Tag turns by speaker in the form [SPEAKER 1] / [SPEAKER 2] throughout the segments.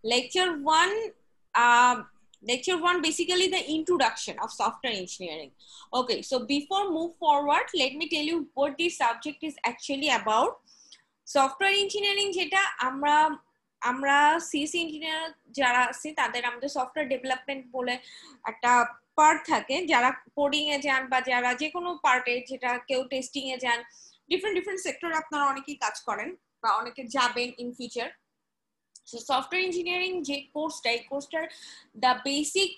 [SPEAKER 1] Lecture 1, um, lecture 1 basically the introduction of software engineering. Okay, so before move forward, let me tell you what this subject is actually about. Software engineering যেটা আমরা CSC engineer যারা আছি তাদের আমাদের software development বলে একটা part থাকে, যারা কোডিং এ যান বা যারা যে কোনো পার্টে, যেটা কেউ টেস্টিং এ যান, ডিফারেন্ট সেক্টরে আপনারা অনেকেই কাজ করেন বা অনেকে যাবেন in future. So software engineering যে কোর্সটা, এই কোর্সটার the basic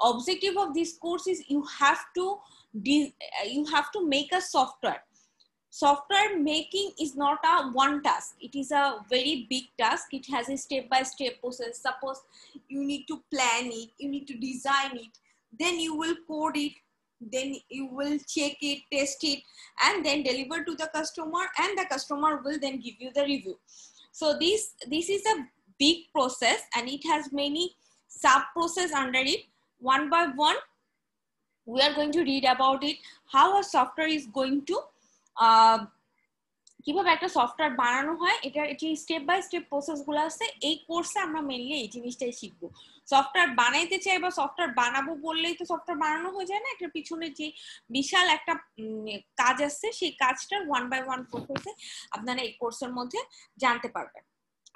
[SPEAKER 1] objective of this course is you have to make a software. Software making is not a one task, it is a very big task. It has a step-by-step process. Suppose you need to plan it, you need to design it, then you will code it, then you will check it, test it, and then deliver to the customer, and the customer will then give you the review. So this is a big process, and it has many sub process under it. One by one we are going to read about it, how a software is going to কিভাবে একটা software বানানো হয়, এটা step by step process গুলো আছে। এই কোর্সে আমরা মেইনলি এই জিনিসটাই শিখবো। সফটওয়্যার বানাইতে চাই বা সফটওয়্যার বানাবো বললেই তো সফটওয়্যার বানানো হয়ে যায় না, এটার পিছনে যে বিশাল একটা কাজ আছে, সেই কাজটার ওয়ান বাই ওয়ান প্রসেসে আপনারা এই কোর্সের মধ্যে জানতে পারবেন।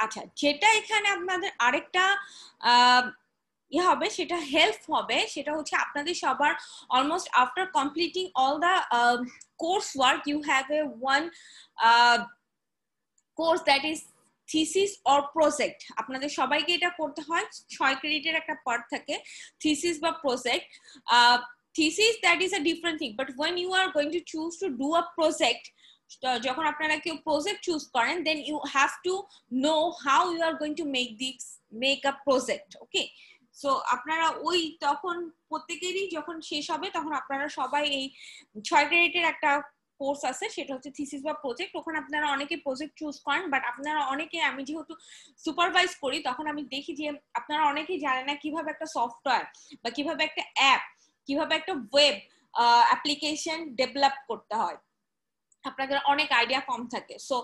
[SPEAKER 1] আচ্ছা, যেটা এখানে আপনাদের আরেকটা হবে, সেটা হেল্প হবে, সেটা হচ্ছে আপনাদের সবার almost after completing all the coursework, you have a one course that is thesis or project. আপনাদের সবাইকে এটা করতে হয়, 6 ক্রেডিটের একটা পার্ট থাকে thesis বা project. Thesis, that is a different thing, but when you are going to choose to do a project, যখন আপনারা কেউ প্রজেক্ট চুজ করেন, then you have to know how you are going to make a project. Okay, so আপনারা ওই তখন প্রত্যেকেরই যখন শেষ হবে, তখন আপনারা সবাই এই 6 ক্রেডিটের একটা কোর্স আছে, সেটা হচ্ছে থিসিস বা প্রজেক্ট। ওখানে আপনারা অনেকে প্রজেক্ট চুজ করেন, বাট আপনারা অনেকে, আমি যেহেতু সুপারভাইজ করি, তখন আমি দেখি যে আপনারা অনেকেই জানেন না কিভাবে একটা সফটওয়্যার বা কিভাবে একটা অ্যাপ, কিভাবে একটা ওয়েব অ্যাপ্লিকেশন ডেভেলপ করতে হয়, আপনাদের অনেক আইডিয়া কম থাকে। So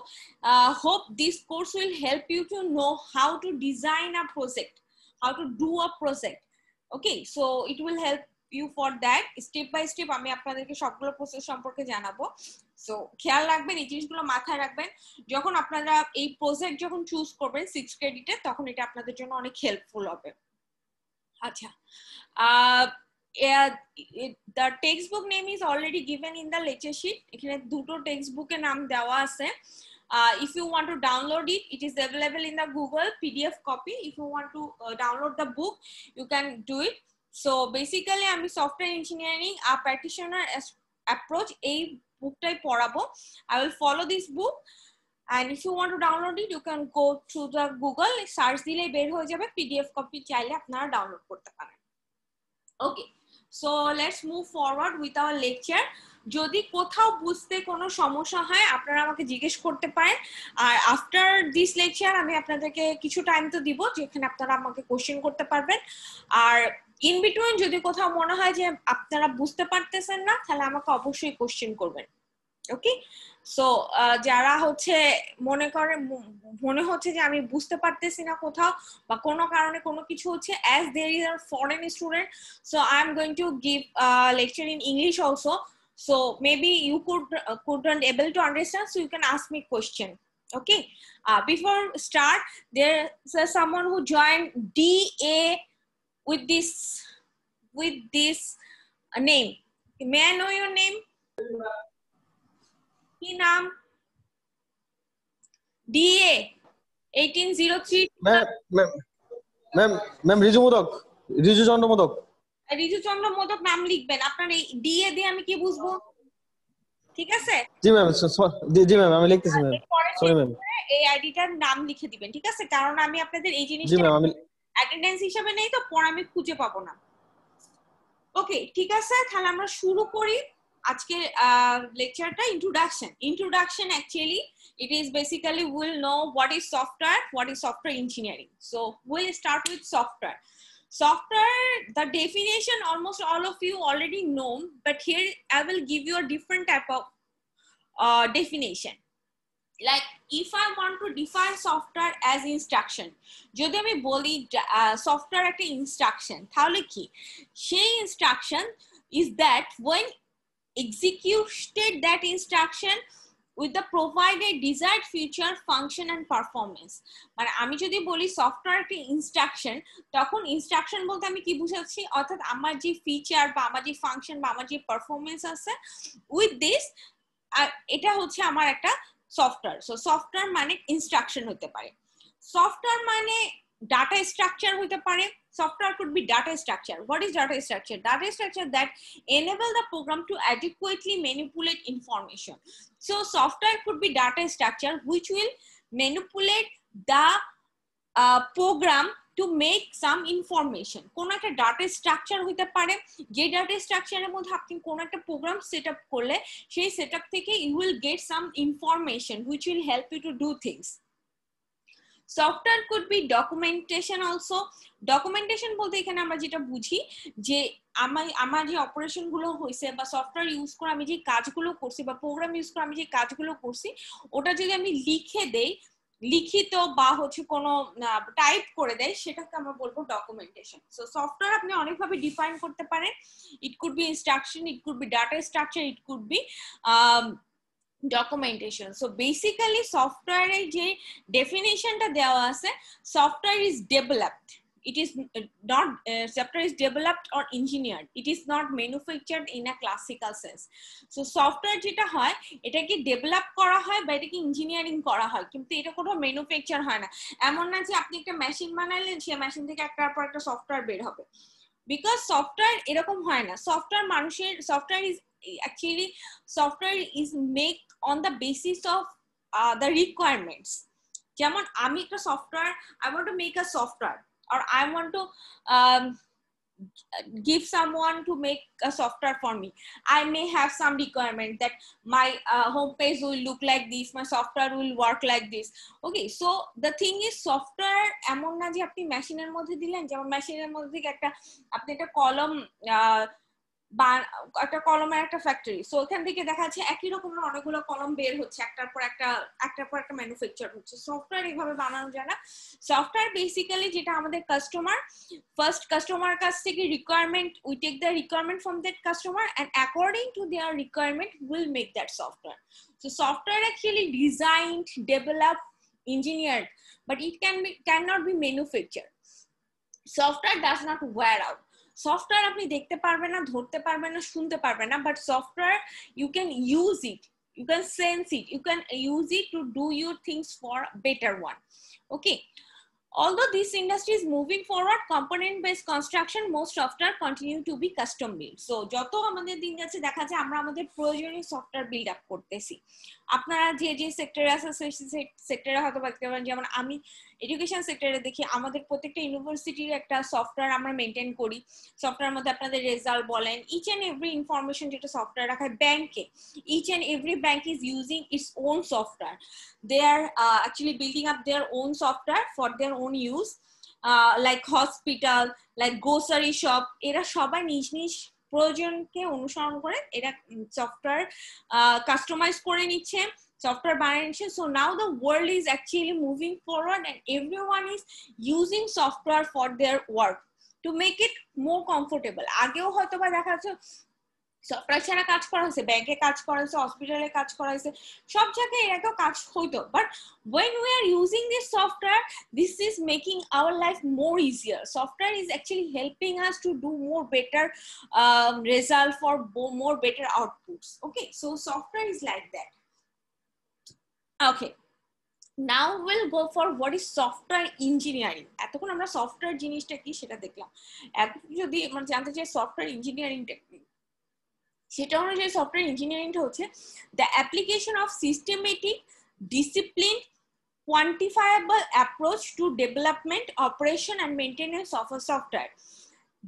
[SPEAKER 1] hope this course will help you to know how to design a project, how to do a project. Okay, so it will help you for that. Step by step আমি আপনাদেরকে সবগুলো process সম্পর্কে জানাবো। So খেয়াল রাখবেন, এই জিনিসগুলো মাথায় রাখবেন যখন আপনারা এই প্রজেক্ট যখন চুজ করবেন 6 ক্রেডিটে, তখন এটা আপনাদের জন্য অনেক হেল্পফুল হবে। আচ্ছা, the textbook name is already given in the lecture sheet. এখানে দুটো টেক্সটবুকের নাম দেওয়া আছে। If you want to download it, it is available in the Google PDF copy. If you want to download the book, you can do it. So basically, আমি software engineering a practitioner approach এই বুকটাই পড়াবো। I will follow this book, and if you want to download it, you can go to the Google, search দিলে বের হয়ে যাবে, PDF copy চাইলে আপনারা download করতে পারেন। Okay, so let's move forward with our lecture. যদি কোথাও বুঝতে কোনো সমস্যা হয়, আপনারা আমাকে জিজ্ঞেস করতে পারেন, আর আফটার দিস লেকচার আমি আপনাদেরকে কিছু টাইম তো দিব যেখানে আপনারা আমাকে কোশ্চেন করতে পারবেন। আর ইন বিটুইন যদি কোথাও মনে হয় যে আপনারা বুঝতে পারতেছেন না, তাহলে আমাকে অবশ্যই কোশ্চেন করবেন। ওকে, সো যারা হচ্ছে মনে হচ্ছে যে আমি বুঝতে পারতেছি না কোথাও বা কোনো কারণে কোনো কিছু হচ্ছে, as there is a foreign student, so I am going to give lecture in English also, so maybe you couldn't able to understand, so you can ask me question. Okay, before start, there's someone who joined DA with this name. May I know your name? কি নাম? DA 1803।
[SPEAKER 2] Ma'am Riju চন্দ্র মোদক।
[SPEAKER 1] রিজু চন্দ্র মোদক নাম লিখবেন, আপনার এই DA দিয়ে আমি কি বুঝবো? ঠিক আছে?
[SPEAKER 2] জি ম্যাম, জি ম্যাম আমি লিখতেছি ম্যাম, সরি ম্যাম।
[SPEAKER 1] এই আইডিটার নাম লিখে দিবেন, ঠিক আছে? কারণ আমি আপনাদের এই জিনিসটা
[SPEAKER 2] জি ম্যাম আমি
[SPEAKER 1] অ্যাটেন্ডেন্স হিসেবে নেই, তো পরে আমি খুঁজে পাবো না। ওকে, ঠিক আছে, তাহলে আমরা শুরু করি আজকে লেকচারটা। Introduction actually it is basically we'll know what is software engineering. So we'll start with software. The definition almost all of you already know, but here I will give you a different type of definition. Like if I want to define software as instruction, যদি আমি বলি software একটা instruction, তাহলে কি সেই instruction is that when executed that instruction with the provided desired feature, function and performance. মানে আমি যদি বলি সফটওয়্যার একটা ইনস্ট্রাকশন, তখন ইনস্ট্রাকশন বলতে আমি কি বুঝাচ্ছি, অর্থাৎ আমার যে ফিচার বা আমার যে ফাংশন বা আমার যে পারফরমেন্স আছে, উইথ দিস এটা হচ্ছে আমার একটা সফটওয়্যার। সো সফটওয়্যার মানে ইনস্ট্রাকশন হতে পারে, সফটওয়্যার মানে data structure হতে পারে। Software could be data structure. What is data structure? Data structure that enable the program to adequately manipulate information. So software could be data structure which will manipulate the program to make some information. কোন একটা data structure হতে পারে, যে data structure এর মধ্যে আপনি কোন একটা program set up করলে সেই setup থেকে you will get some information which will help you to do things. Software could be documentation also. Documentation বলতে এখানে আমরা যেটা বুঝি যে আমার যে অপারেশন গুলো হইছে বা সফটওয়্যার ইউজ করে আমি যে কাজগুলো করছি বা প্রোগ্রাম ইউজ করে আমি যে কাজগুলো করছি, ওটা যদি আমি লিখে দেই, লিখিত বা হচ্ছে কোনো টাইপ করে দেয়, সেটাকে আমরা বলবো ডকুমেন্টেশন। সো সফটওয়্যার আপনি অনেকভাবে ডিফাইন করতে পারেন। It could be instruction, it could be data structure, it could be documentation. So basically software এর যে ডেফিনিশনটা দেওয়া আছে, software is developed, it is not software is developed or engineered, it is not manufactured in a classical sense. So software যেটা হয় এটাকে develop করা হয় বা এটাকে ইঞ্জিনিয়ারিং করা হয়, কিন্তু এটা কোনো ম্যানুফ্যাকচার হয় না। এমন না যে আপনি একটা মেশিন বানাইলেন, সেই মেশিন থেকে একটার পর একটা সফটওয়্যার বের হবে, বিকজ সফটওয়্যার এরকম হয় না। সফটওয়্যার মানুষের software is actually software is made on the basis of the requirements. যেমন আমি একটা software, I want to make a software or I want to give someone to make a software for me. I may have some requirement that my home page will look like this, my software will work like this. Okay, so the thing is software এমন না যে আপনি মেশিনের মধ্যে দিলেন, যেমন মেশিনের মধ্যে থেকে একটা আপনি একটা কলম বা একটা কলমের একটা ফ্যাক্টরি, সো ওখান থেকে দেখা যাচ্ছে একই রকমের অনেকগুলো কলম বের হচ্ছে, একটার পর একটা ম্যানুফ্যাকচার হচ্ছে। সফটওয়্যার এইভাবে বানানো যায় না। সফটওয়্যার বেসিক্যালি যেটা আমাদের কাস্টমার, ফার্স্ট কাস্টমার কাছ থেকে requirement, we take the requirement from that customer and according to their requirement will make that software. So software actually designed, developed, engineered, but it cannot be manufactured. Software does not wear out. Software আপনি দেখতে পারবেন না, ধরতে পারবেন না, শুনতে পারবেন না, but software you can use it, you can sense it, you can use it to do your things for better one. Okay, although this industry is moving forward component based construction, most software continue to be custom built. So যত আমাদের দিন যাচ্ছে দেখা যায় আমরা আমাদের প্রয়োজনীয় software build up করতেছি। আপনারা যে যে সেক্টরে আছে সেই সেক্টরে হয়তো দেখতে পারেন, যেমন আমি এডুকেশন সেক্টরে দেখি আমাদের প্রত্যেকটা ইউনিভার্সিটির একটা সফটওয়্যার আমরা মেনটেন করি। সফটওয়্যার মধ্যে আপনাদের রেজাল্ট বলেন, ইচ এন্ড এভরি ইনফরমেশন যেটা সফটওয়্যার রাখা হয়। ব্যাংকে each and every bank is using its own software, they are actually building up their own software for their own use, like hospital, like grocery shop, এরা সবাই নিজ নিজ প্রয়োজনকে অনুসরণ করে এরা সফটওয়্যার কাস্টমাইজ করে নিচ্ছে, সফটওয়্যার বানিয়ে নিচ্ছে। So now the world is actually moving forward and everyone is using software for their work to make it more comfortable. আগেও হয়তো বা দেখা যাচ্ছে সফটওয়্যার ছাড়া কাজ করা হয়েছে, ব্যাংকে কাজ করা হয়েছে, হসপিটালে কাজ করা হয়েছে, সব জায়গায় এরকম কাজ হইতো, but when we are using this software, this is making our life more easier. Software is actually helping us to do more better result for more better outputs. Okay, so software is like that. Okay, now we'll go for what is software engineering. এতক্ষণ আমরা software জিনিসটা কি সেটা দেখলাম, এখন যদি আমরা জানতে চাই সফটওয়্যার ইঞ্জিনিয়ারিং টেকনিক, সেটা অনুযায়ী সফটওয়্যার ইঞ্জিনিয়ারিংটা হচ্ছে the application of systematic, discipline, quantifiable approach to development, operation and maintenance of a software.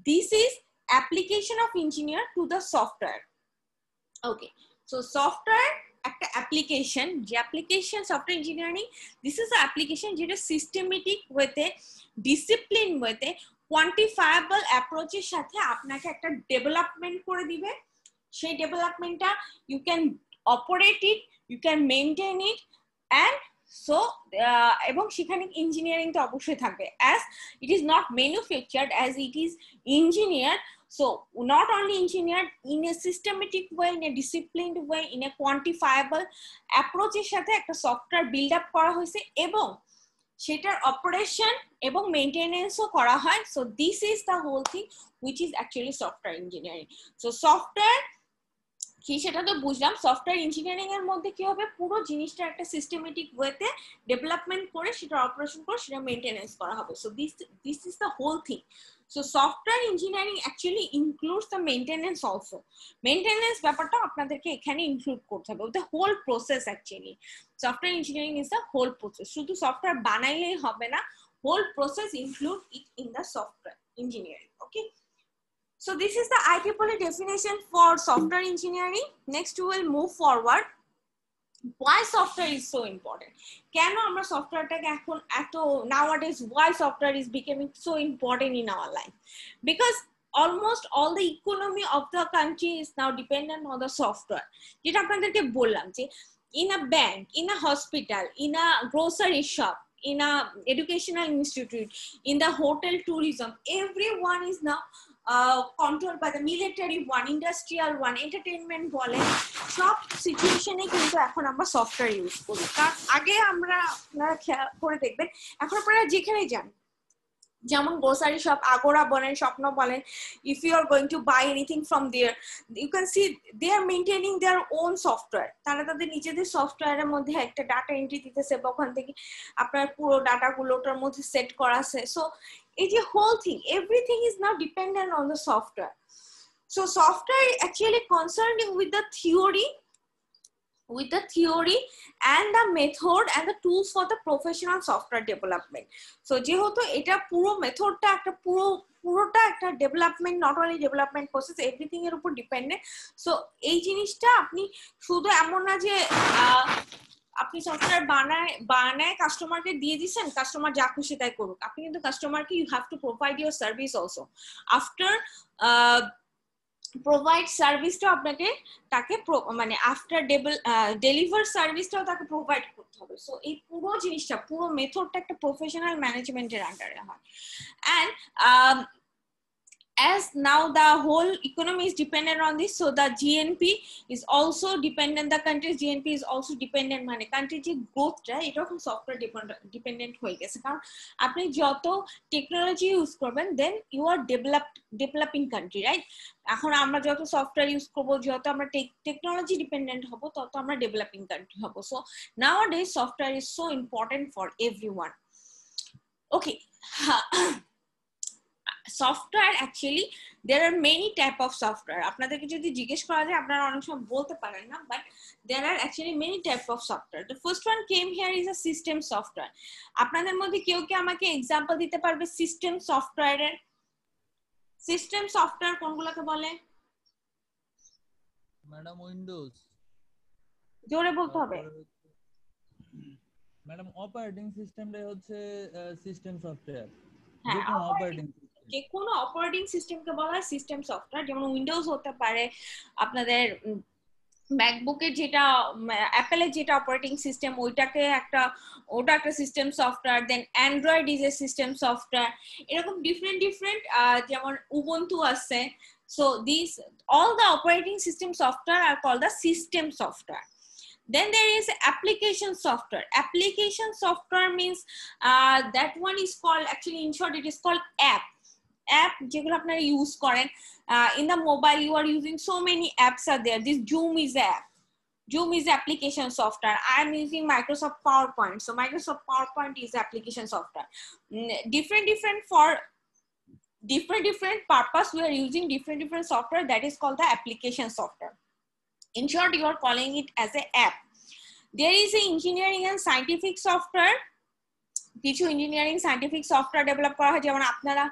[SPEAKER 1] This is application of engineer to the software. Okay, so software একটা অ্যাপ্লিকেশন, যে application software engineering, this is application যেটা systematic ওয়েতে, discipline ওয়েতে, কোয়ান্টিফায়াবল অ্যাপ্রোচের সাথে আপনাকে একটা development করে দিবে। সেই ডেভেলপমেন্টটা you can operate it, you can maintain it, and so এবং সেখানে ইঞ্জিনিয়ারিং তো অবশ্যই থাকবে, as it is not manufactured, as it is engineered. So not only engineered in a systematic way, in a disciplined way, in a quantifiable approach এর সাথে একটা software build up করা হয়েছে এবং সেটার অপারেশন এবং মেইনটেনেন্সও করা হয়। So this is the whole thing which is actually software engineering. So software কি সেটা তো বুঝলাম, সফটওয়্যার ইঞ্জিনিয়ারিং এর মধ্যে কি হবে, পুরো জিনিসটা একটা সিস্টেমেটিক ওয়েতে ডেভেলপমেন্ট করে সেটা অপারেশন করে সেটা মেইনটেনেন্স করা হবে। So this is the whole thing. So software engineering actually includes the maintenance also. Maintenance ব্যাপারটা আপনাদেরকে এখানে ইনক্লুড করতে হবে, the whole process. Actually software engineering is the whole process, শুধু সফটওয়্যার বানাইলেই হবে না, whole process include it in the software engineering. Okay, so this is the IEEE definition for software engineering. Next we will move forward. Why software is so important? কেন আমরা সফটওয়্যারটাকে এখন এত nowadays, why software is becoming so important in our life? Because almost all the economy of the country is now dependent on the software. যেটা আপনাদেরকে বললাম যে in a bank, in a hospital, in a grocery shop, in a educational institute, in the hotel tourism, everyone is now controlled by the military one, industrial one, entertainment বলেন, সব সিচুয়েশনে কিন্তু এখন আমরা সফটওয়্যার ইউজ করি। কারণ আগে আমরা, আপনারা খেয়াল করে দেখবেন, এখন আপনারা যেখানে যান, যেমন গ্রোসারি শপ, আগোরা বলেন, স্বপ্ন বলেন, if you are going to buy anything from there, you can see they are maintaining their own software. তারা তাদের নিজেদের সফটওয়্যারের মধ্যে একটা ডাটা এন্ট্রি দিতেছে, ওখান থেকে আপনার পুরো ডাটাগুলো ওটার মধ্যে সেট করা আছে। সো এই যে whole thing, everything is now dependent on the software. So software actually concerned with the theory and the method and the tools for the professional software development. So যেহেতু এটা পুরো মেথডটা একটা পুরোটা একটা development, not only development process, everything এর উপর dependent. So এই জিনিসটা আপনি শুধু এমন না যে আপনি সফটওয়্যার বানায় কাস্টমারকে দিয়ে দিচ্ছেন, কাস্টমার যা খুশি তাই করুক। আপনি কিন্তু কাস্টমারকে you have to provide your service also. After provide সার্ভিসটা আপনাকে তাকে মানে আফটার ডেলিভার সার্ভিসটাও তাকে প্রোভাইড করতে হবে। সো এই পুরো জিনিসটা, পুরো মেথডটা একটা প্রফেশনাল ম্যানেজমেন্টের আন্ডারে হয়। And as now the whole economy is dependent on this, so the GNP is also dependent, the country's GNP is also dependent, মানে country যে গ্রোথটা এটা এখন সফটওয়্যার ডিপেন্ডেন্ট হয়ে গেছে। কারণ আপনি যত টেকনোলজি ইউজ করবেন, then you are developing country, right? এখন আমরা যত সফটওয়্যার ইউজ করবো, যত আমরা টেকনোলজি ডিপেন্ডেন্ট হব, তত আমরা ডেভেলপিং কান্ট্রি হব। So nowadays software is so important for everyone. Okay. Software actually there are many type of software. আপনাদেরকে যদি জিজ্ঞেস করা যায় আপনারা অনেক সময় বলতে পারেন না, but there are actually many type of software. The first one came here is a system software. আপনাদের মধ্যে কেউ কি আমাকে এক্সাম্পল দিতে পারবে সিস্টেম সফটওয়্যারের? সিস্টেম সফটওয়্যার কোনগুলোকে বলে?
[SPEAKER 3] Madam Windows.
[SPEAKER 1] জোরে বলতে হবে।
[SPEAKER 3] ম্যাডাম অপারেটিং সিস্টেমটাই হচ্ছে সিস্টেম সফটওয়্যার।
[SPEAKER 1] হ্যাঁ, যে কোনো অপারেটিং সিস্টেমকে বলা হয় সিস্টেম সফটওয়্যার। যেমন উইন্ডোজ হতে পারে, আপনাদের ম্যাকবুকের যেটা অ্যাপেলের যেটা অপারেটিং সিস্টেম, ওটা একটা system software. Then Android is a system software. এরকম ডিফারেন্ট যেমন উবুন্টু আছে। So this all the operating system software are called the system software. Then there is application software. Application software means that one is called, actually in short it is called app যেগুলো আপনারা use করেন in the mobile. You are using so many apps are there. This Zoom is app. Zoom is application software. I am using Microsoft PowerPoint, so Microsoft PowerPoint is application software. Different for different purpose we are using different software, that is called the application software. In short, you are calling it as an app. There is a engineering and scientific software. কিছু engineering scientific software develop করা হয়, যেমন আপনারা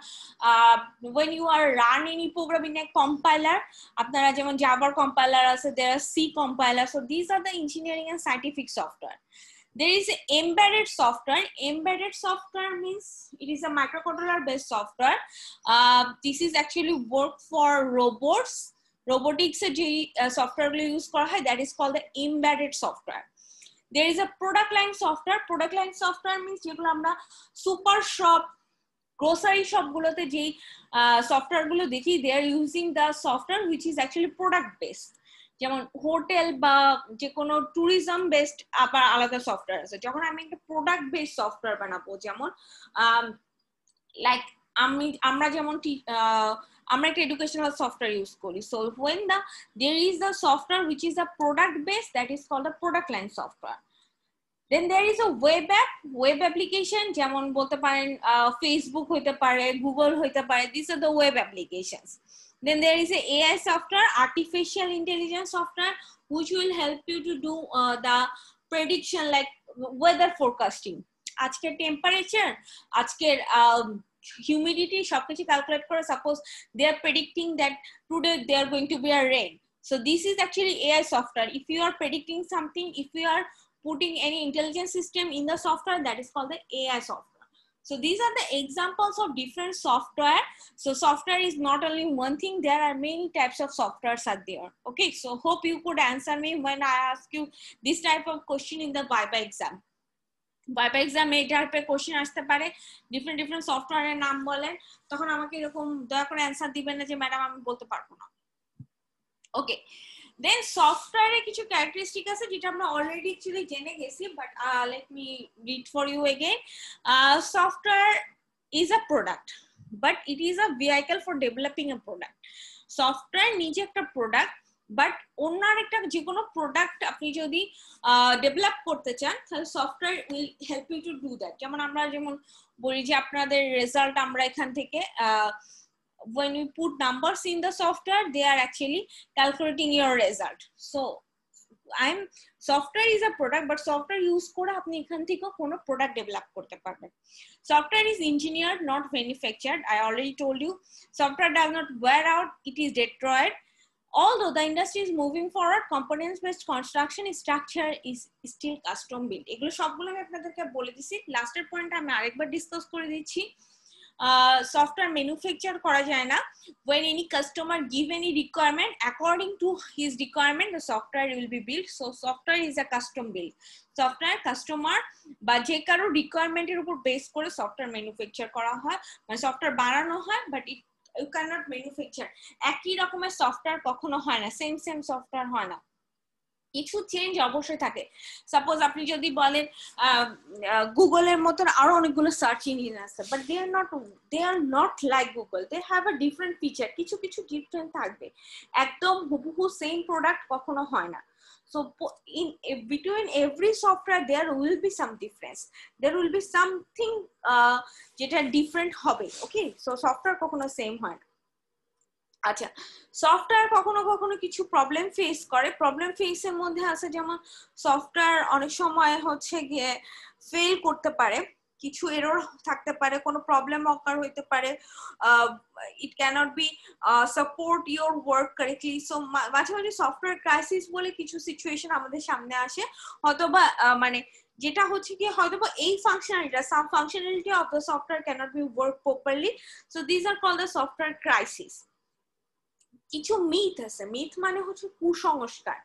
[SPEAKER 1] when you are run any program in a compiler, আপনারা যেমন জাভার compiler আছে, there are C compiler. So these are the engineering and scientific software. There is embedded software. Embedded software means it is a microcontroller based software. This is actually work for robots. Robotics যে সফটওয়্যারগুলো use করা হয়, that is called the embedded software. There is a product line software. Product line software means যেগুলো আমরা super shop, grocery shop গুলোতে যেই software গুলো দেখি, they are using the software which is actually product based. যেমন hotel বা যে কোনো ট্যুরিজম বেসড আবার আলাদা সফটওয়্যার আছে। যখন আমি একটা প্রোডাক্ট বেসড সফটওয়্যার বানাবো, যেমন লাইক আমরা যেমন আমরা একটা এডুকেশনাল সফটওয়্যার ইউজ করি, so when there is a software which is a product based, that is called a product line software. Then there is a web application, যেমন বলতে পারেন ফেসবুক হইতে পারে, গুগল হইতে পারে, these are the web applications. Then there is a AI software, artificial intelligence software, which will help you to do the prediction like weather forecasting. আজকের temperature, আজকের humidity সবকিছু ক্যালকুলেট করে, suppose they are predicting that today they are going to be a rain. So this is actually AI software. If you are predicting something, if you are putting any intelligence system in the software, that is called the AI software. So these are the examples of different software. So software is not only one thing, there are many types of softwares are there. Okay, so hope you could answer me when I ask you this type of question in the Viva exam. Viva exam এই টাইপের question আসতে পারে, different সফটওয়্যারের নাম বলেন, তখন আমাকে এরকম দয়া করে অ্যানসার দিবেন না যে ম্যাডাম আমি বলতে পারবো না। ওকে, দেন সফটওয়্যারের কিছু ক্যারেক্টারিস্টিক আছে যেটা আমরা অলরেডি অ্যাকচুয়ালি জেনে গেছি, but let me read for you again. Software is a product, but it is a vehicle for developing a product. Software নিজে একটা প্রোডাক্ট, বাট অন্য একটা যে কোনো প্রোডাক্ট আপনি যদি ডেভেলপ করতে চান, তাহলে software will help you to do that. যেমন আমরা যেমন বলি যে আপনাদের রেজাল্ট আমরা এখান থেকে when you put numbers in the software, they are actually calculating your result. So software is a product, but software use করে আপনি এখান থেকে কোনো product develop করতে পারবেন। Software is engineered, not manufactured. I already told you. Software does not wear out, it is destroyed. Although the industry is moving forward, components based construction structure is still custom built. এগুলো সবগুলো আমি আপনাদেরকে বলে দিছি। লাস্টের point আমি আরেকবার discuss করে দিচ্ছি। software manufacture করা যায় না। When any customer give any requirement, according to his requirement, the software will be built. So software is a custom build. Software customer বা যে কারো রিকোয়ারমেন্টের উপর বেস করে সফটওয়্যার ম্যানুফ্যাকচার করা হয়, মানে সফটওয়্যার বানানো হয়, বাট you cannot manufacture একই রকমের সফটওয়্যার কখনো হয় না, সেম সফটওয়্যার হয় না, কিছু চেঞ্জ অবশ্যই থাকে। সাপোজ আপনি যদি বলেন গুগলের মতন আরো অনেকগুলো সার্চ ইঞ্জিন আছে, but they are not like Google, they have a different feature, কিছু ডিফারেন্ট থাকবে, একদম হুবহু সেম প্রোডাক্ট কখনো হয় না। So in between every software there will be some difference, there will be something যেটা ডিফারেন্ট হবে। ওকে, সো সফটওয়্যার কখনো সেম হয় না। আচ্ছা, সফটওয়্যার কখনো কখনো কিছু প্রবলেম ফেস করে। প্রবলেম ফেসের মধ্যে আছে যেমন সফটওয়্যার অনেক সময় হচ্ছে গিয়ে ফেল করতে পারে, কিছু এরর থাকতে পারে, কোনো প্রবলেম অকার হইতে পারে, it cannot be support your work correctly. So মাঝে মাঝে সফটওয়্যার ক্রাইসিস বলে কিছু সিচুয়েশন আমাদের সামনে আসে, হয়তোবা মানে যেটা হচ্ছে কি হয়তোবা এই functionality, some functionality of the software cannot be work properly, so this are called the software crisis. কিছু মিথ আছে, মিথ মানে হচ্ছে কুসংস্কার,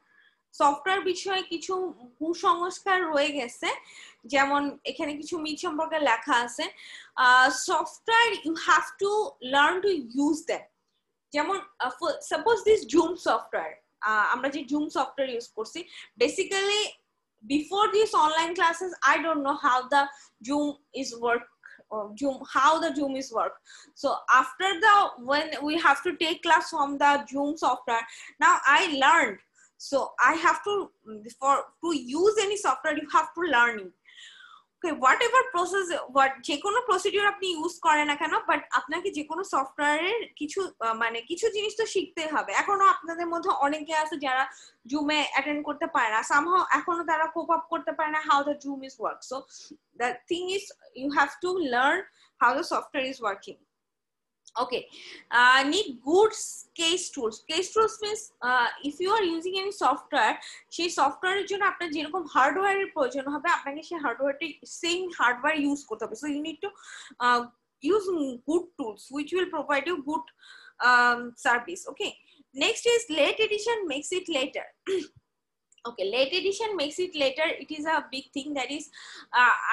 [SPEAKER 1] সফটওয়্যার বিষয়ে কিছু কুসংস্কার রয়ে গেছে, যেমন এখানে কিছু মিথ সম্পর্কে লেখা আছে। Software you have to learn to use them. যেমন সাপোজ দিস জুম সফটওয়্যার, আমরা যে জুম সফটওয়্যার ইউজ করছি, basically before these online classes I don't know how the Zoom is how the Zoom is work. So after when we have to take class from the Zoom software, now I learned, so I have to to use any software you have to learn it. Okay, whatever process, যে কোনো procedure আপনি use করেন না কেন, but আপনাকে যে কোনো সফটওয়্যারের কিছু মানে কিছু জিনিস তো শিখতে হবে। এখনো আপনাদের মধ্যে অনেকে আছে যারা জুমে অ্যাটেন্ড করতে পারে না, সামহাউ এখনো তারা কোপ আপ করতে পারে না how the Zoom is work. So the thing is you have to learn how the software is working. Okay, need good case tools. Case tools means if you are using any software, সেই সফটওয়্যারের জন্য আপনার যেরকম হার্ডওয়্যারের প্রয়োজন হবে, আপনাকে সেই হার্ডওয়্যারটি সেম হার্ডওয়্যার ইউজ করতে হবে। So you need to use good tools which will provide you good service. Okay, next is late edition makes it later. Okay, late edition makes it later. It is a big thing. That is,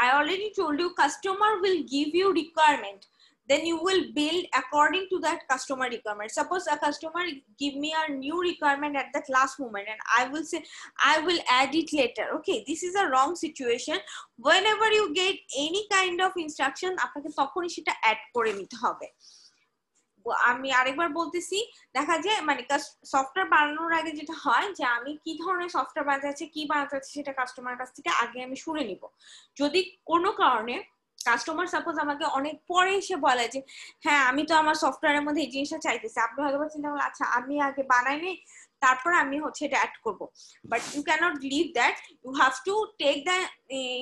[SPEAKER 1] I already told you, customer will give you requirement, then you will build according to that customer requirement. Suppose a customer give me a new requirement at that last moment, and I will say I will add it later. Okay, this is a wrong situation. Whenever you get any kind of instruction, আপনাকে তখনই সেটা add করে নিতে হবে। আমি আরেকবার বলতেছি, দেখা যায় মানে সফটওয়্যার বানানোর আগে যেটা হয় যে আমি কি ধরনের সফটওয়্যার বানাতে চাচ্ছি, কি বানাতে চাচ্ছি, সেটা কাস্টমারের কাছ থেকে আগে আমি শুনে নিব। যদি কোনো কারণে কাস্টমার সাপোজ আমাকে অনেক পরে এসে বলে যে হ্যাঁ আমি তো আমার সফটওয়্যারের মধ্যে এই জিনিসটা চাইতেছি, আপনি হয়তো চিন্তা করলেন আচ্ছা আমি আগে বানাই নেই তারপর আমি হচ্ছে এটা অ্যাড করব, but you cannot leave that, you have to take the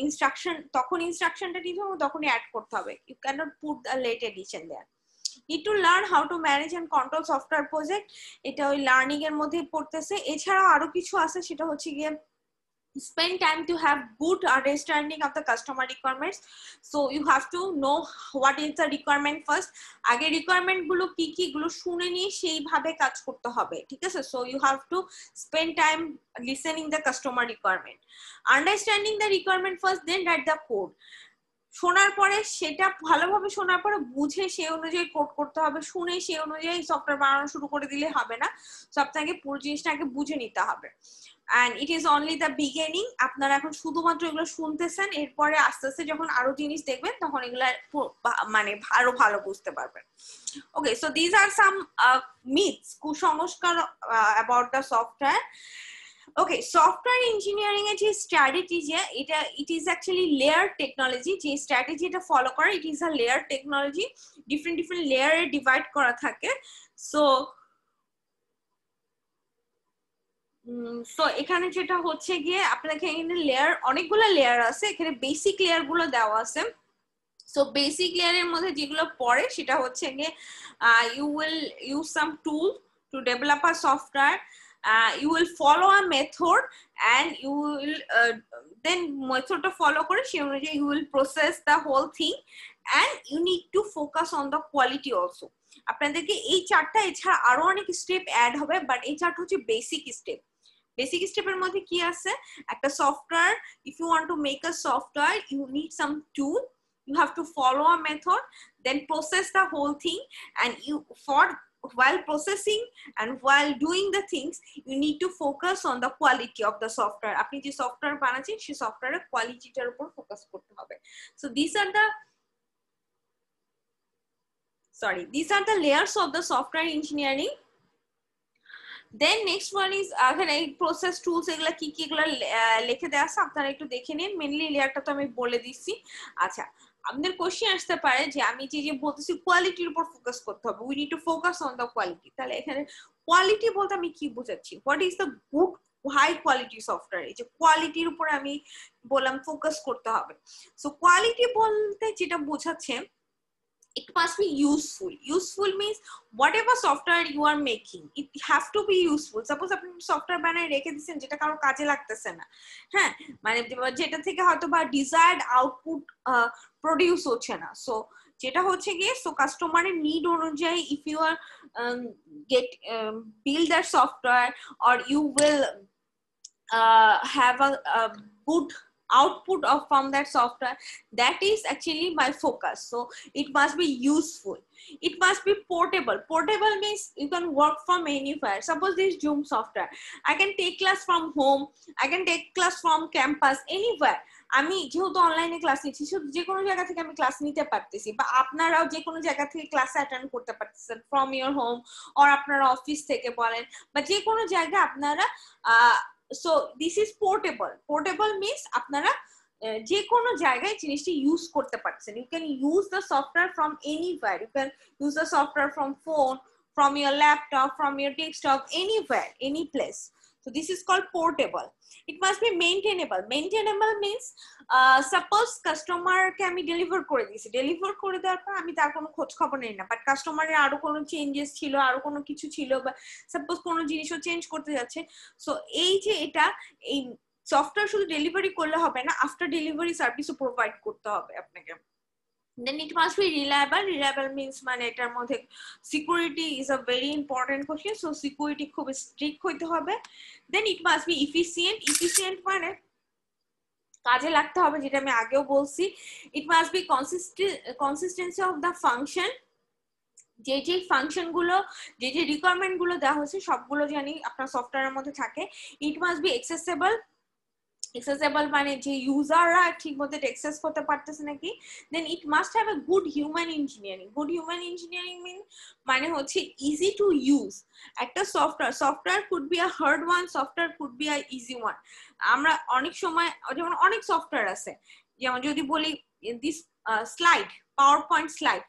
[SPEAKER 1] instruction, তখন ইনস্ট্রাকশনটা দিতে হবে, তখনই অ্যাড করতে হবে। You cannot put the late addition there. need to learn how to manage and control software project, এটা ওই লার্নিং এর মধ্যে পড়তেছে। এছাড়াও আরো কিছু আছে, সেটা হচ্ছে গিয়ে spend time to have good understanding of the customer requirements. So you have to know what is the requirement first, আগে রিকোয়ারমেন্ট গুলো কি কি গুলো শুনে নিয়ে সেইভাবে কাজ করতে হবে, ঠিক আছে? So you have to spend time listening the customer requirement, understanding the requirement first, then write the code। শোনার পরে সেটা ভালোভাবে শোনার পরে বুঝে সেই অনুযায়ী কোড করতে হবে, শুনে সেই অনুযায়ী সফটওয়্যার বানানো শুরু করে দিলে হবে না, সবটাকে পুরো জিনিসটা আগে বুঝে নিতে হবে। and it is only the beginning, আপনারা এখন শুধুমাত্র এগুলো শুনতেছেন, এরপরে আস্তে আস্তে যখন আরো জিনিস দেখবেন তখন এগুলা মানে আরো ভালো বুঝতে পারবেন। okay, so these are some myths, কুসংস্কার about the software। Okay, software engineering এর যে স্ট্র্যাটেজি, যে এটা it is actually layer technology, যে স্ট্র্যাটেজি এটা ফলো করে, it is a layer technology, different layer A divide করা থাকে। সো এখানে যেটা হচ্ছে গিয়ে আপনাকে এখানে লেয়ার, অনেকগুলো লেয়ার আছে, এখানে বেসিক লেয়ার গুলো দেওয়া আছে। সো বেসিক লেয়ারের মধ্যে যেগুলো পড়ে সেটা হচ্ছে গিয়ে you will use some tool to develop a software, you will follow a method and you will then methodটা ফলো করে সেই অনুযায়ী you will process the whole thing and you need to focus on the quality also। আপনাদেরকে এই চারটা, এছাড়া আরো অনেক স্টেপ অ্যাড হবে, বাট এই চারটা হচ্ছে বেসিক স্টেপ। বেসিক স্টেপের মধ্যে কি আছে, একটা software, if you want to make a software you need some tool, you have to follow a method, then process the whole thing, and while processing and while doing the things you need to focus on the quality of the software। আপনি যে software বানাচ্ছেন সেই সফটওয়্যারের কোয়ালিটিটার উপর focus করতে হবে। so these are the layers of the software engineering। then next one is এখানে process tools, এগুলা কি কি এগুলা লিখে দেওয়া আছে, আপনারা একটু দেখে নিন। মেইনলি লেয়ারটা তো আমি বলে দিচ্ছি। আচ্ছা, আমাদের কোশ্চেন আসতে পারে যে আমি যে বলতেছি কোয়ালিটির উপর ফোকাস করতে হবে, we need to focus on the quality. তাহলে এখানে কোয়ালিটি বলতে আমি কি বোঝাচ্ছি, what is the good high quality software, এই যে কোয়ালিটির উপর আমি বললাম ফোকাস করতে হবে। সো কোয়ালিটি বলতে যেটা বোঝাচ্ছে, it must be useful। Useful means whatever software you are making, it have to be useful। Suppose আপনি সফটওয়্যার বানায় রেখে দিয়েছেন যেটা কারো কাজে লাগতেছে না, হ্যাঁ, মানে যেটা থেকে হয়তো বা ডিজায়ার্ড আউটপুট প্রডিউস হচ্ছে না, সো যেটা হচ্ছে গিয়ে সো কাস্টমারের নিড অনুযায়ী if you are build that software or you will have a good output from that software, that is actually my focus। so it must be useful, it must be portable। Portable means you can work from anywhere। Suppose this Zoom software, I can take class from home, I can take class from campus, anywhere। আমি যেহেতু অনলাইনে class নিচ্ছি, যে কোনো জায়গা থেকে আমি class নিতে পারতেছি, বা আপনারাও যে কোনো জায়গা থেকে ক্লাস অ্যাটেন্ড করতে পারতেছেন ফ্রম ইওর হোম, অর আপনারা অফিস থেকে বলেন, বা যে কোনো জায়গায় আপনারা so this is portable। portable means আপনারা যে কোনো জায়গায় জিনিসটি ইউজ করতে পারছেন। you can use the software from anywhere, you can use the software from phone, from your laptop, from your desktop, anywhere, any place। so this is called portable। it must be maintainable। maintainable means suppose customer কে আমি deliver করে দিয়েছি, deliver করে দেওয়ার পর আমি তার কোনো খোঁজ খবর নেই না, বাট কাস্টমারের আরো কোনো চেঞ্জেস ছিল, আরো কোনো কিছু ছিল, বা সাপোজ কোনো জিনিসও চেঞ্জ করতে যাচ্ছে, সো এই যে এটা এই সফটওয়্যার শুধু ডেলিভারি করলে হবে না, আফটার ডেলিভারি সার্ভিসও প্রোভাইড করতে হবে আপনাকে। Then it must be reliable. Reliable means মানে এটার মধ্যে security is a very important question, so security খুব strict হইতে হবে. Then it must be efficient. Efficient মানে কাজে লাগতে হবে, যেটা আমি আগেও বলছি. It must be consistency of the function. যে ফাংশন গুলো, যে রিকোয়ারমেন্ট গুলো দেওয়া হয়েছে সবগুলো জানি আপনার সফটওয়্যারের মধ্যে থাকে. It must be accessible. accessible মানে যে ইউজাররা ঠিকমতো অ্যাক্সেস করতে পারতেছে নাকি. Then it must have a good human engineering. Good human engineering মানে হচ্ছে easy to use. একটা software could be a hard one, software could be a easy one. আমরা অনেক সময় যেমন অনেক সফটওয়্যার আছে, যেমন যদি বলি this slide, PowerPoint slide.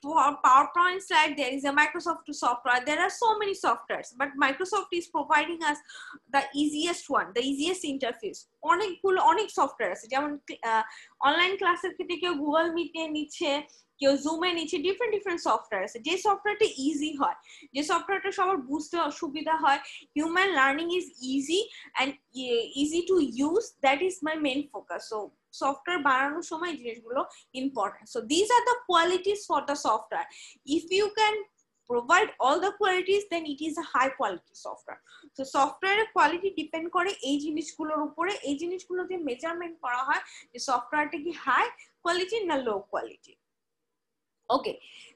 [SPEAKER 1] For PowerPoint slide, there is a Microsoft software. There are so many softwares, but Microsoft is providing us the easiest one, the easiest interface. অনেক সফটওয়্যার আছে, যেমন অনলাইন ক্লাসের ক্ষেত্রে কেউ গুগল মিটে নিচ্ছে, কেউ জুমে নিচ্ছে, ডিফারেন্ট সফটওয়্যার আছে. যে সফটওয়্যারটা ইজি হয়, যে সফটওয়্যারটা সবার বুঝতে সুবিধা হয়, human learning is easy and easy to use, that is my main focus. সো সফটওয়্যার বানানোর সময় জিনিসগুলো important. So this are the qualities for the software. If you can provide all the qualities, then it is a high quality software. So software quality depend করে এই জিনিসগুলোর উপরে. এই জিনিসগুলো দিয়ে মেজারমেন্ট করা হয় যে সফটওয়্যারটা কি হাই কোয়ালিটি না low quality. Okay,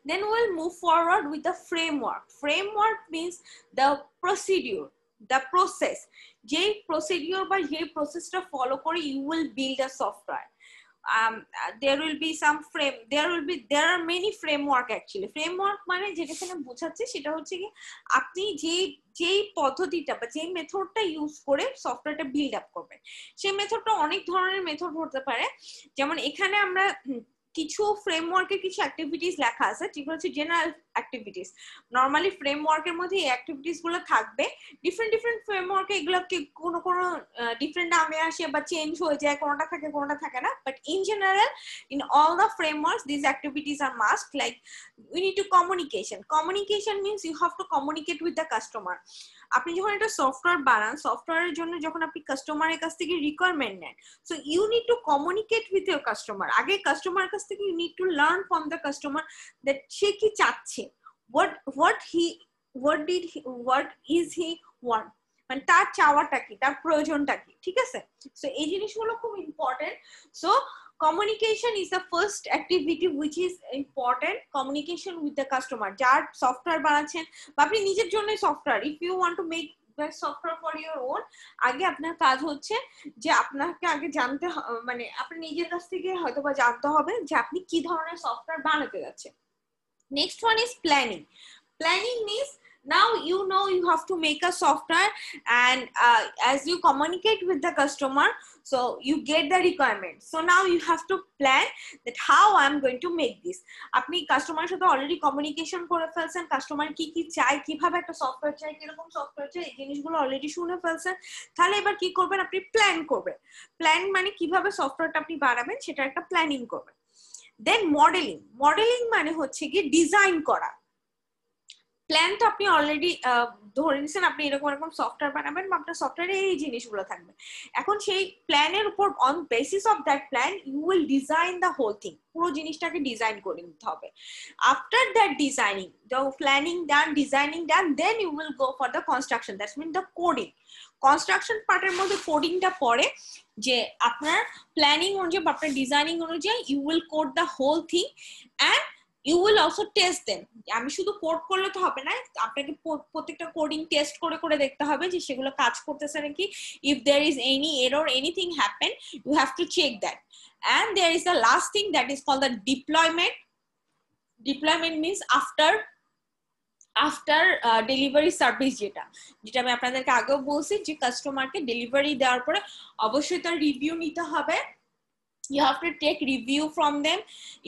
[SPEAKER 1] then we'll move forward with the framework. Framework means the procedure, the process. যে procedure বা যে processটা follow করে you will build a software. There will be some there are many framework actually. Framework মানে যেটাখানে বোঝাচ্ছে সেটা হচ্ছে কি আপনি যেই পদ্ধতিটা বা যেই মেথডটা ইউজ করে সফটওয়্যারটা বিল্ড আপ করবেন, সেই মেথডটা অনেক ধরনের মেথড হতে পারে. যেমন এখানে আমরা কিছু ফ্রেমওয়ার্কের কিছু অ্যাক্টিভিটিস লেখা আছে, যেগুলো হচ্ছে জেনারেল অ্যাক্টিভিটিস. নর্মালি ফ্রেমওয়ার্কের মধ্যে এই অ্যাক্টিভিটিস গুলো থাকবে. ডিফারেন্ট ফ্রেমওয়ার্কে এগুলোকে কোনো ডিফারেন্ট নামে আসে বা চেঞ্জ হয়ে যায়, কোনোটা থাকে কোনোটা থাকে না. But in general in all the frameworks this activities are must. Like we need to communication means you have to communicate with the customer. আপনি যখন একটা সফটওয়্যার বানান, সফটওয়্যারের জন্য যখন আপনি কাস্টমারের কাছ থেকে রিকোয়ারমেন্ট নেন, so you need to communicate with your customer. আগে কাস্টমারের কাছ থেকে you need to learn from the customer that সে কি চাচ্ছে, what is he want, মানে তার চাওয়াটা কি, তার প্রয়োজনটা কি. ঠিক আছে, সো এই জিনিসগুলো খুব important. So communication is the first activity which is important. Communication with the customer. যার সফটওয়্যার বানাচ্ছেন বা আপনি নিজের জন্য software, if you want to make the software for your own, আগে আপনার কাজ হচ্ছে যে আপনাকে আগে জানতে মানে আপনি নিজের কাছ থেকে হয়তো বা জানতে হবে যে আপনি কি ধরনের সফটওয়্যার বানাতে যাচ্ছেন. Next one is planning. Planning means now you know you have to make a software, and as you communicate with the customer, so you get the requirements. So now you have to plan that how I'm going to make this. আপনি কাস্টমারের সাথে already communication করে ফেলছেন, customer কি কি চায়, কিভাবে একটা সফটওয়্যার চাই, কিরকম সফটওয়্যার চাই, এই জিনিসগুলো অলরেডি শুনে ফেলছেন. তাহলে এবার কি করবেন, আপনি প্ল্যান করবেন. প্ল্যান মানে কিভাবে সফটওয়্যারটা আপনি বানাবেন সেটা একটা প্ল্যানিং করবেন. দেন মডেলিং মানে হচ্ছে কি ডিজাইন করা. প্ল্যান তো আপনি অলরেডি ধরে নিছেন আপনি এরকম সফটওয়্যার বানাবেন বা আপনার সফটওয়্যারে এই জিনিসগুলো থাকবে. এখন সেই প্ল্যানের উপর on basis of that plan you will design the whole thing. পুরো জিনিসটাকে ডিজাইন করে নিতে হবে. After that designing, the planning done, designing done, then you will go for the construction. That's mean the coding. Construction পার্টের মধ্যে কোডিংটা পড়ে, যে আপনার প্ল্যানিং অনুযায়ী বা আপনার ডিজাইনিং অনুযায়ী you will code the whole thing and you will also test them. আমি শুধু কোড করলে তো হবে না, আপনাকে প্রত্যেকটা কোডিং টেস্ট করে করে দেখতে হবে যে সেগুলো কাজ করতেছে নাকি. if there is any error, anything happen, you have to check that. And there is the last thing that is called the deployment. Deployment means after delivery service, যেটা আমি আপনাদেরকে আগেও বলছি যে কাস্টমারকে ডেলিভারি দেওয়ার পরে অবশ্যই তার রিভিউ নিতে হবে. You have to take review from them.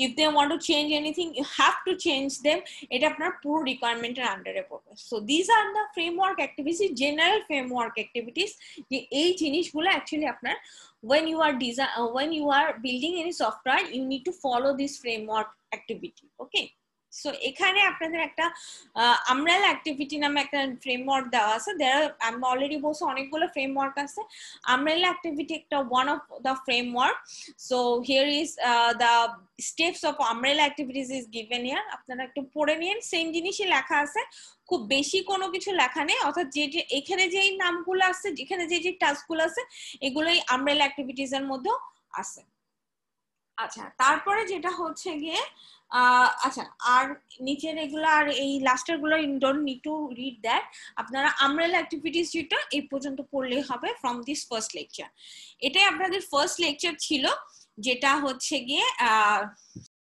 [SPEAKER 1] If they want to change anything, you have to change them. এটা আপনার পুরো রিকোয়ারমেন্টের আন্ডারে পড়বে. So these are the framework activities, general framework activities. যে এই জিনিসগুলো অ্যাকচুয়ালি আপনার when you are building any software, you need to follow this framework activity. Okay. So এখানে আপনাদের একটা আমব্রেলা অ্যাক্টিভিটি নামে একটা ফ্রেমওয়ার্ক দেওয়া আছে। আমি অলরেডি বলছি অনেকগুলো ফ্রেমওয়ার্ক আছে, আমব্রেলা অ্যাক্টিভিটি একটা one of the framework. So here is the steps of umbrella activities is given here, আপনারা একটু পড়ে নিন, সেম জিনিসই লেখা আছে, খুব বেশি কোনো কিছু লেখা নেই, অর্থাৎ যে যে এখানে যেই নামগুলো আছে, যেখানে যে যে টাস্কগুলো আছে এগুলোই আমব্রেলা অ্যাক্টিভিটিস এর মধ্যে আছে। আচ্ছা, তারপরে যেটা হচ্ছে গিয়ে আচ্ছা, আর নিচের এগুলো আর এই লাস্টের গুলো you don't need to read that, আপনারা আমব্রেলা অ্যাক্টিভিটিস যেটা এই পর্যন্ত পড়লেই হবে ফ্রম দিস ফার্স্ট লেকচার। এটাই আপনাদের ফার্স্ট লেকচার ছিল, যেটা হচ্ছে গিয়ে